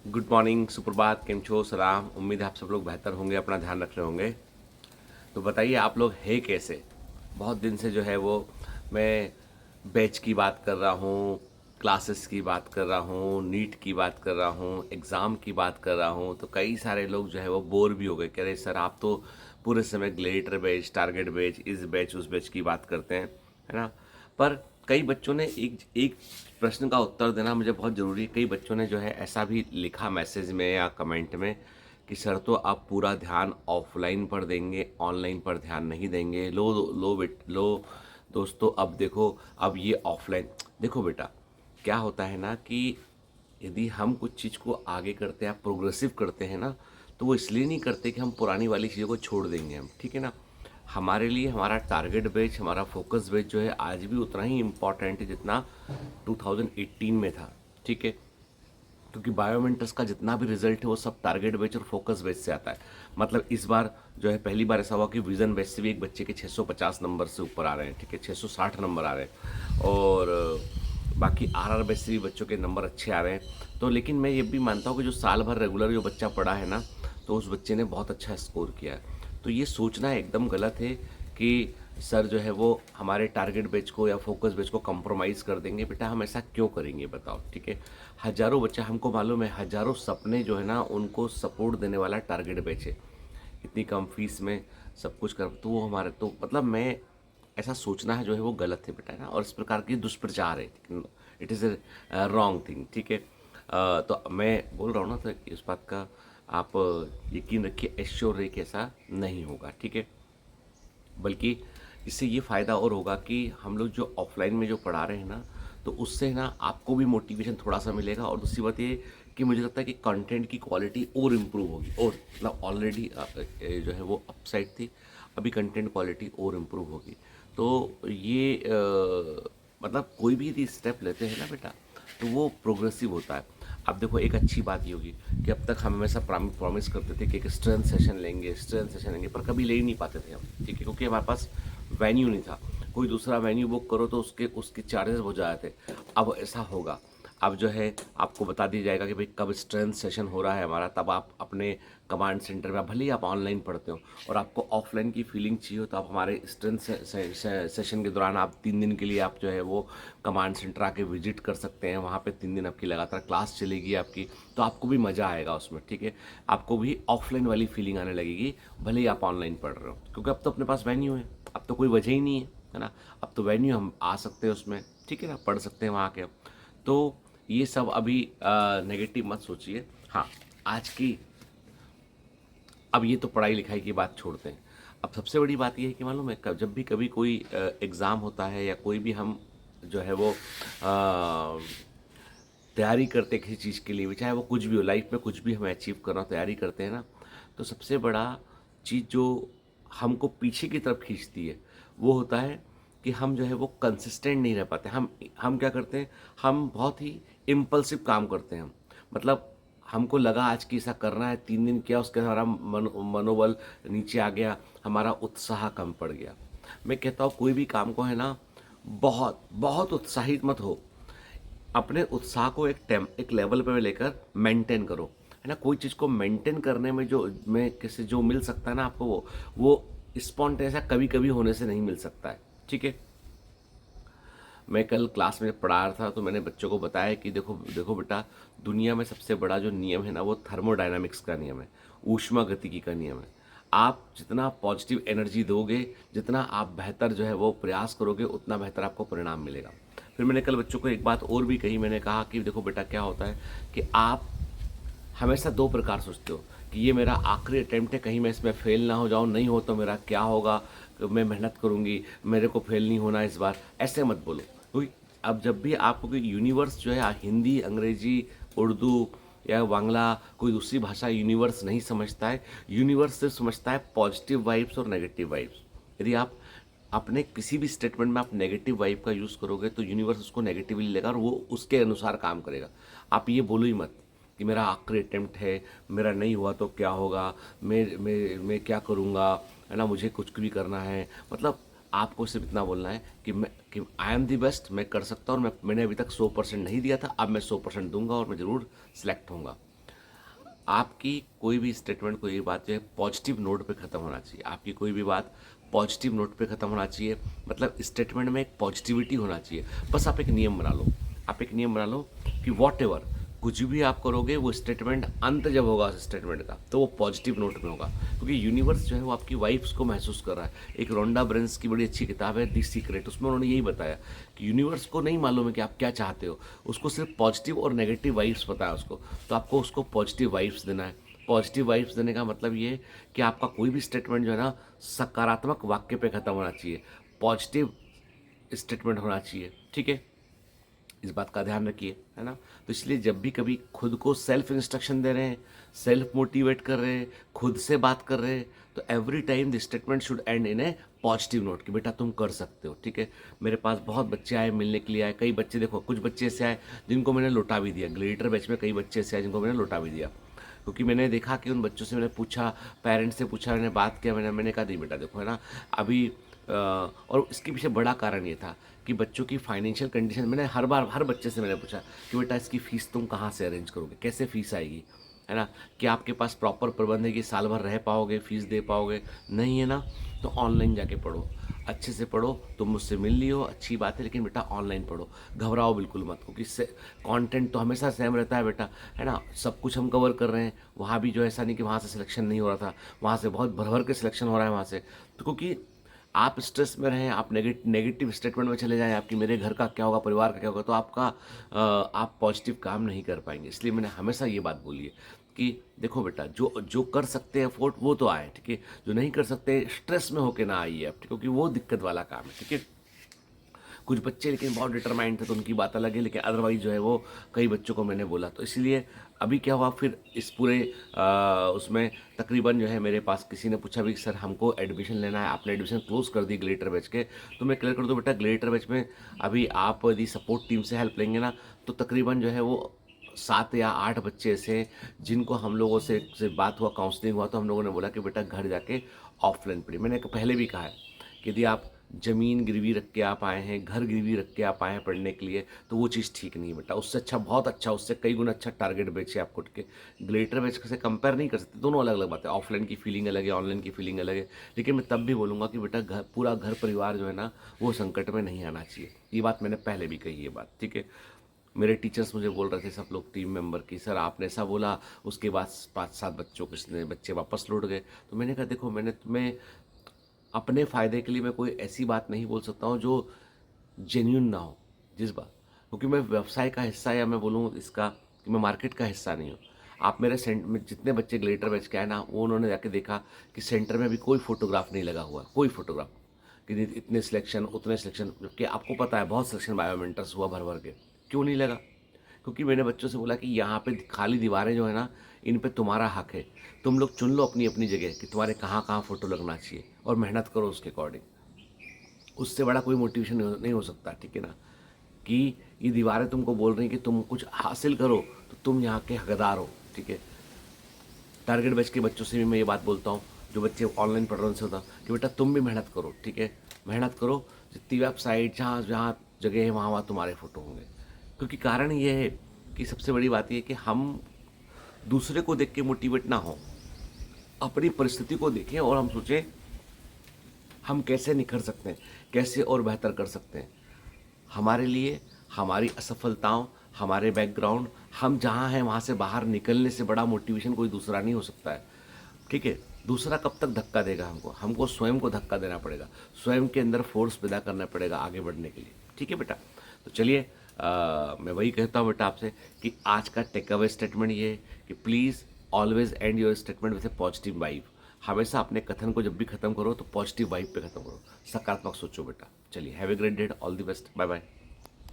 Good morning, सुप्रभात, केम छो, सलाम। उम्मीद है आप सब लोग बेहतर होंगे, अपना ध्यान रख रहे होंगे। तो बताइए आप लोग है कैसे। बहुत दिन से जो है वो मैं बैच की बात कर रहा हूँ, क्लासेस की बात कर रहा हूँ, नीट की बात कर रहा हूँ, एग्ज़ाम की बात कर रहा हूँ। तो कई सारे लोग जो है वो बोर भी हो गए, कह रहे सर आप तो पूरे समय ग्लेटर बैच, टारगेट बैच, इस बैच उस बैच की बात करते हैं, है ना। पर कई बच्चों ने एक एक प्रश्न का उत्तर देना मुझे बहुत ज़रूरी है। कई बच्चों ने जो है ऐसा भी लिखा मैसेज में या कमेंट में कि सर तो आप पूरा ध्यान ऑफलाइन पर देंगे, ऑनलाइन पर ध्यान नहीं देंगे। लो लो लो दोस्तों, अब देखो, अब ये ऑफलाइन देखो बेटा, क्या होता है ना कि यदि हम कुछ चीज़ को आगे करते हैं, प्रोग्रेसिव करते हैं ना, तो वो इसलिए नहीं करते कि हम पुरानी वाली चीज़ों को छोड़ देंगे हम, ठीक है ना। हमारे लिए हमारा टारगेट बेच, हमारा फोकस बेच जो है आज भी उतना ही इम्पॉर्टेंट है जितना 2018 में था, ठीक है। क्योंकि बायोमेंटर्स का जितना भी रिजल्ट है वो सब टारगेट बेच और फोकस बेच से आता है। मतलब इस बार जो है पहली बार ऐसा हुआ कि विजन बेच से भी एक बच्चे के 650 नंबर से ऊपर आ रहे हैं, ठीक है, 660 नंबर आ रहे हैं। और बाकी आरआर बेच से भी बच्चों के नंबर अच्छे आ रहे हैं। तो लेकिन मैं ये भी मानता हूँ कि जो साल भर रेगुलर जो बच्चा पढ़ा है ना, तो उस बच्चे ने बहुत अच्छा स्कोर किया है। तो ये सोचना एकदम गलत है कि सर जो है वो हमारे टारगेट बैच को या फोकस बैच को कंप्रोमाइज़ कर देंगे। बेटा हम ऐसा क्यों करेंगे बताओ, ठीक है। हज़ारों बच्चे, हमको मालूम है, हज़ारों सपने जो है ना उनको सपोर्ट देने वाला टारगेट बैच है। इतनी कम फीस में सब कुछ कर, तो वो हमारे, तो मतलब मैं ऐसा सोचना है जो है वो गलत है बेटा, है ना। और इस प्रकार की दुष्प्रचार है, it is a wrong thing, ठीक है। तो मैं बोल रहा हूँ ना, तो इस बात का आप यकीन रखिए, एश्योर रहिए कि ऐसा नहीं होगा, ठीक है। बल्कि इससे ये फ़ायदा और होगा कि हम लोग जो ऑफलाइन में जो पढ़ा रहे हैं ना, तो उससे ना आपको भी मोटिवेशन थोड़ा सा मिलेगा। और दूसरी बात ये कि मुझे लगता है कि कंटेंट की क्वालिटी और इम्प्रूव होगी। और मतलब ऑलरेडी जो है वो अपसाइड थी, अभी कंटेंट क्वालिटी और इम्प्रूव होगी। तो ये मतलब कोई भी यदि स्टेप लेते हैं ना बेटा, तो वो प्रोग्रेसिव होता है। अब देखो, एक अच्छी बात ये होगी कि अब तक हम हमेशा प्रॉमिस करते थे कि एक स्ट्रेंथ सेशन लेंगे, स्ट्रेंथ सेशन लेंगे, पर कभी ले ही नहीं पाते थे हम, ठीक है, क्योंकि हमारे पास वेन्यू नहीं था। कोई दूसरा वेन्यू बुक करो तो उसके उसके चार्जेस हो जाते थे। अब ऐसा होगा, अब जो है आपको बता दिया जाएगा कि भाई कब स्ट्रेंथ सेशन हो रहा है हमारा, तब आप अपने कमांड सेंटर में, भले ही आप ऑनलाइन पढ़ते हो और आपको ऑफलाइन की फीलिंग चाहिए हो, तो आप हमारे स्ट्रेंथ सेशन के दौरान आप 3 दिन के लिए आप जो है वो कमांड सेंटर आके विजिट कर सकते हैं। वहाँ पे 3 दिन आपकी लगातार क्लास चलेगी आपकी, तो आपको भी मज़ा आएगा उसमें, ठीक है। आपको भी ऑफलाइन वाली फीलिंग आने लगेगी, भले ही आप ऑनलाइन पढ़ रहे हो, क्योंकि अब तो अपने पास वेन्यू है, अब तो कोई वजह ही नहीं है ना। अब तो वेन्यू, हम आ सकते हैं उसमें, ठीक है ना, पढ़ सकते हैं वहाँ के। तो ये सब अभी नेगेटिव मत सोचिए। हाँ, आज की, अब ये तो पढ़ाई लिखाई की बात छोड़ते हैं। अब सबसे बड़ी बात ये है कि मालूम है, जब भी कभी कोई एग्ज़ाम होता है या कोई भी हम जो है वो तैयारी करते हैं किसी चीज़ के लिए भी, चाहे वो कुछ भी हो, लाइफ में कुछ भी हमें अचीव करना, तैयारी करते हैं ना, तो सबसे बड़ा चीज़ जो हमको पीछे की तरफ खींचती है वो होता है कि हम जो है वो कंसिस्टेंट नहीं रह पाते। हम क्या करते हैं, हम बहुत ही इम्पल्सिव काम करते हैं हम। मतलब हमको लगा आज कि ऐसा करना है, 3 दिन किया, उसके बाद हमारा मनोबल नीचे आ गया, हमारा उत्साह कम पड़ गया। मैं कहता हूँ कोई भी काम को है ना, बहुत बहुत उत्साहित मत हो। अपने उत्साह को एक लेवल पे लेकर मेंटेन करो, है ना। कोई चीज़ को मेंटेन करने में जो में किसी जो मिल सकता है ना आपको, वो स्पॉन्टेनियस कभी कभी होने से नहीं मिल सकता है, ठीक है। मैं कल क्लास में पढ़ा रहा था तो मैंने बच्चों को बताया कि देखो देखो बेटा, दुनिया में सबसे बड़ा जो नियम है ना वो थर्मोडायनामिक्स का नियम है, ऊष्मा गतिकी का नियम है। आप जितना पॉजिटिव एनर्जी दोगे, जितना आप बेहतर जो है वो प्रयास करोगे, उतना बेहतर आपको परिणाम मिलेगा। फिर मैंने कल बच्चों को एक बात और भी कही, मैंने कहा कि देखो बेटा, क्या होता है कि आप हमेशा 2 प्रकार सोचते हो कि ये मेरा आखिरी अटेम्प्ट है, कहीं मैं इसमें फेल ना हो जाऊँ, नहीं हो तो मेरा क्या होगा, मैं मेहनत करूँगी, मेरे को फेल नहीं होना इस बार, ऐसे मत बोलो। क्योंकि अब जब भी आपको कोई यूनिवर्स जो है, हिंदी, अंग्रेजी, उर्दू या बांग्ला, कोई दूसरी भाषा यूनिवर्स नहीं समझता है। यूनिवर्स सिर्फ समझता है पॉजिटिव वाइब्स और नेगेटिव वाइब्स। यदि आप अपने किसी भी स्टेटमेंट में आप नेगेटिव वाइब का यूज़ करोगे तो यूनिवर्स उसको नेगेटिवली लेगा और वो उसके अनुसार काम करेगा। आप ये बोलो ही मत कि मेरा आखिरी अटेम्प्ट है, मेरा नहीं हुआ तो क्या होगा, मैं क्या करूँगा, है ना, मुझे कुछ भी करना है। मतलब आपको सिर्फ इतना बोलना है कि आई एम दी बेस्ट, मैं कर सकता हूँ, और मैंने अभी तक 100% नहीं दिया था, अब मैं 100% दूंगा और मैं ज़रूर सिलेक्ट होऊंगा। आपकी कोई भी स्टेटमेंट, कोई भी बात जो है पॉजिटिव नोट पे ख़त्म होना चाहिए। आपकी कोई भी बात पॉजिटिव नोट पे ख़त्म होना चाहिए, मतलब स्टेटमेंट में एक पॉजिटिविटी होना चाहिए। बस आप एक नियम बना लो, आप एक नियम बना लो कि वॉट एवर कुछ भी आप करोगे, वो स्टेटमेंट अंत जब होगा उस स्टेटमेंट का तो वो पॉजिटिव नोट में होगा, क्योंकि यूनिवर्स जो है वो आपकी वाइब्स को महसूस कर रहा है। एक रोंडा ब्रेन्स की बड़ी अच्छी किताब है दी सीक्रेट, उसमें उन्होंने यही बताया कि यूनिवर्स को नहीं मालूम है कि आप क्या चाहते हो, उसको सिर्फ पॉजिटिव और नेगेटिव वाइब्स पता है उसको। तो आपको उसको पॉजिटिव वाइब्स देना है। पॉजिटिव वाइब्स देने का मतलब ये है कि आपका कोई भी स्टेटमेंट जो है ना सकारात्मक वाक्य पे ख़त्म होना चाहिए, पॉजिटिव स्टेटमेंट होना चाहिए, ठीक है। इस बात का ध्यान रखिए, है ना। तो इसलिए जब भी कभी खुद को सेल्फ इंस्ट्रक्शन दे रहे हैं, सेल्फ मोटिवेट कर रहे हैं, खुद से बात कर रहे हैं, तो every time the statement should and in A positive note कि बेटा तुम कर सकते हो, ठीक है। मेरे पास बहुत बच्चे आए, मिलने के लिए आए, कई बच्चे देखो, कुछ बच्चे ऐसे आए जिनको मैंने लौटा भी दिया, ग्लेटर बैच में कई बच्चे ऐसे आए जिनको मैंने लौटा भी दिया, क्योंकि मैंने देखा कि उन बच्चों से मैंने पूछा, पेरेंट्स से पूछा, मैंने बात किया, मैंने कहा नहीं बेटा देखो, है ना, अभी और इसके पीछे बड़ा कारण ये था कि बच्चों की फाइनेंशियल कंडीशन, मैंने हर बार हर बच्चे से मैंने पूछा कि बेटा इसकी फ़ीस तुम कहाँ से अरेंज करोगे, कैसे फ़ीस आएगी, है ना, क्या आपके पास प्रॉपर प्रबंध है कि साल भर रह पाओगे, फ़ीस दे पाओगे, नहीं है ना, तो ऑनलाइन जाके पढ़ो, अच्छे से पढ़ो, तुम मुझसे मिल लियो अच्छी बात है, लेकिन बेटा ऑनलाइन पढ़ो, घबराओ बिल्कुल मत, क्योंकि कंटेंट तो हमेशा सेम रहता है बेटा, है ना, सब कुछ हम कवर कर रहे हैं। वहाँ भी जो ऐसा नहीं कि वहाँ से सिलेक्शन नहीं हो रहा था, वहाँ से बहुत भर भर के सिलेक्शन हो रहा है वहाँ से, तो क्योंकि आप स्ट्रेस में रहें, आप नेगेटिव स्टेटमेंट में चले जाएं आपकी मेरे घर का क्या होगा, परिवार का क्या होगा, तो आपका आप पॉजिटिव काम नहीं कर पाएंगे। इसलिए मैंने हमेशा ये बात बोली है कि देखो बेटा, जो जो कर सकते हैं अफोर्ड वो तो आए, ठीक है, जो नहीं कर सकते स्ट्रेस में होके ना आइए आप, ठीक है, क्योंकि वो दिक्कत वाला काम है, ठीक है। कुछ बच्चे लेकिन बहुत डिटरमाइंड थे तो उनकी बात अलग है, लेकिन अदरवाइज जो है वो कई बच्चों को मैंने बोला, तो इसलिए अभी क्या हुआ फिर इस पूरे उसमें तकरीबन जो है मेरे पास किसी ने पूछा भी सर हमको एडमिशन लेना है, आपने एडमिशन क्लोज कर दी ग्लेटर बैच के, तो मैं क्लियर कर दूँ बेटा, ग्लेटर बैच में अभी आप यदि सपोर्ट टीम से हेल्प लेंगे ना, तो तकरीबन जो है वो 7 या 8 बच्चे ऐसे हैं जिनको हम लोगों से बात हुआ, काउंसलिंग हुआ, तो हम लोगों ने बोला कि बेटा घर जाके ऑफलाइन पढ़िए। मैंने पहले भी कहा है कि यदि आप ज़मीन गिरवी रख के आप आए हैं, घर गिरवी रख के आप आए हैं पढ़ने के लिए, तो वो चीज़ ठीक नहीं है बेटा। उससे अच्छा, बहुत अच्छा, उससे कई गुना अच्छा टारगेट बेच है आप खुद के। ग्लेटर बेच से कंपेयर नहीं कर सकते, दोनों अलग अलग बात है। ऑफलाइन की फीलिंग अलग है, ऑनलाइन की फीलिंग अलग है, लेकिन मैं तब भी बोलूँगा कि बेटा घर, पूरा घर परिवार जो है ना वो संकट में नहीं आना चाहिए। ये बात मैंने पहले भी कही है बात, ठीक है। मेरे टीचर्स मुझे बोल रहे थे सब लोग टीम मेंबर की, सर आपने ऐसा बोला, उसके बाद 5-7 बच्चों के बच्चे वापस लौट गए। तो मैंने कहा देखो, मैंने तुम्हें अपने फ़ायदे के लिए मैं कोई ऐसी बात नहीं बोल सकता हूँ जो जेन्युइन ना हो, जिस बात, क्योंकि मैं व्यवसाय का हिस्सा, या मैं बोलूँ इसका कि मैं मार्केट का हिस्सा नहीं हूँ। आप मेरे सेंटर में जितने बच्चे ग्लेटर बैच के आए ना, वो उन्होंने जाके देखा कि सेंटर में भी कोई फोटोग्राफ नहीं लगा हुआ, कोई फोटोग्राफ, कि इतने सिलेक्शन उतने सिलेक्शन, जबकि आपको पता है बहुत सिलेक्शन बायोमेंटर्स हुआ भर भर के, क्यों नहीं लगा? क्योंकि मैंने बच्चों से बोला कि यहाँ पे खाली दीवारें जो है ना, इन पे तुम्हारा हक है, तुम लोग चुन लो अपनी अपनी जगह कि तुम्हारे कहाँ कहाँ फ़ोटो लगना चाहिए, और मेहनत करो उसके अकॉर्डिंग। उससे बड़ा कोई मोटिवेशन नहीं हो सकता, ठीक है ना, कि ये दीवारें तुमको बोल रही हैं कि तुम कुछ हासिल करो, तो तुम यहाँ के हकदार हो, ठीक है। टारगेट बैच के बच्चों से भी मैं ये बात बोलता हूँ, जो बच्चे ऑनलाइन पढ़ रहे हैं उनसे होता कि बेटा तुम भी मेहनत करो, ठीक है, मेहनत करो, जितनी वेबसाइट जहाँ जहाँ जगह है वहाँ वहाँ तुम्हारे फ़ोटो होंगे। क्योंकि कारण ये है कि सबसे बड़ी बात ये है कि हम दूसरे को देख के मोटिवेट ना हो, अपनी परिस्थिति को देखें और हम सोचें हम कैसे निखर सकते हैं, कैसे और बेहतर कर सकते हैं। हमारे लिए हमारी असफलताओं, हमारे बैकग्राउंड, हम जहाँ हैं वहाँ से बाहर निकलने से बड़ा मोटिवेशन कोई दूसरा नहीं हो सकता है, ठीक है। दूसरा कब तक धक्का देगा हमको, हमको स्वयं को धक्का देना पड़ेगा, स्वयं के अंदर फोर्स पैदा करना पड़ेगा आगे बढ़ने के लिए, ठीक है बेटा। तो चलिए, मैं वही कहता हूँ बेटा आपसे कि आज का टेक अवे स्टेटमेंट ये है कि please always and your statement with A positive vibe. हमेशा अपने कथन को जब भी खत्म करो तो पॉजिटिव वाइब पे खत्म करो, सकारात्मक सोचो बेटा। चलिए, have a great day, all the best, bye bye.